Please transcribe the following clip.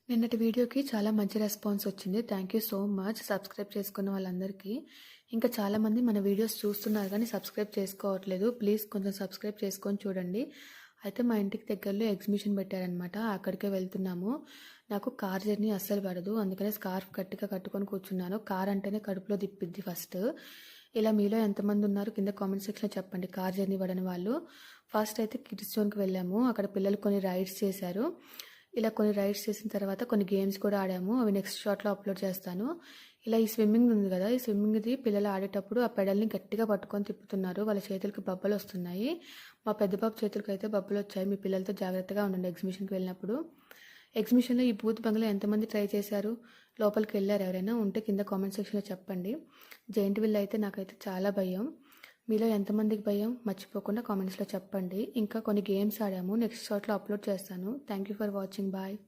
నిన్నటి వీడియోకి చాలా మంచి రెస్పాన్స్ వచ్చింది. Thank you so much. Subscribe చేసుకున్న వాళ్ళందరికీ. ఇంకా చాలామంది మన వీడియోస్ చూస్తున్నారు కానీ సబ్స్క్రైబ్ చేసుకోవట్లేదు. ప్లీజ్ కొంచెం సబ్స్క్రైబ్ చేసుకొని చూడండి. అయితే మా ఇంటికి దగ్గరలో ఎగ్జిబిషన్ పెట్టారనమాట. అక్కడికే వెళ్తున్నాము. నాకు కార్ జర్నీ అస్సలు పడదు. అందుకనే స్కార్ఫ్ గట్టిగా కట్టుకొని కూర్చున్నాను. కార్ అంటేనే కడుపులో తిప్పిద్ది ఫస్ట్. ఇలా మీలో ఎంతమంది ఉన్నారు కింద కామెంట్ సెక్షన్లో చెప్పండి కార్ జర్నీ పడని వాళ్ళు. ఫస్ట్ అయితే కిడ్స్ జోన్కి వెళ్ళాము. అక్కడ పిల్లలు కొన్ని రైడ్స్ చేశారు. ఇలా కొన్ని రైడ్స్ చేసిన తర్వాత కొన్ని గేమ్స్ కూడా ఆడాము. అవి నెక్స్ట్ షాట్లో అప్లోడ్ చేస్తాను. ఇలా ఈ స్విమ్మింగ్ ఉంది కదా, ఈ స్విమ్మింగ్ది పిల్లలు ఆడేటప్పుడు ఆ పెడల్ని గట్టిగా పట్టుకొని తిప్పుతున్నారు. వాళ్ళ చేతులకి బబ్బలు వస్తున్నాయి. మా పెద్ద బాబు చేతులకి అయితే బబ్బలు వచ్చాయి. మీ పిల్లలతో జాగ్రత్తగా ఉండండి ఎగ్జిబిషన్కి వెళ్ళినప్పుడు. ఎగ్జిబిషన్లో ఈ బూత్ బంగ్లా ఎంతమంది ట్రై చేశారు? లోపలికి వెళ్ళారు ఎవరైనా ఉంటే కింద కామెంట్ సెక్షన్లో చెప్పండి. జైంట్ విల్ అయితే నాకైతే చాలా భయం. మీలో ఎంతమందికి భయం మర్చిపోకుండా కామెంట్స్లో చెప్పండి. ఇంకా కొన్ని గేమ్స్ ఆడాము. నెక్స్ట్ షాట్లో అప్లోడ్ చేస్తాను. Thank you for watching. Bye.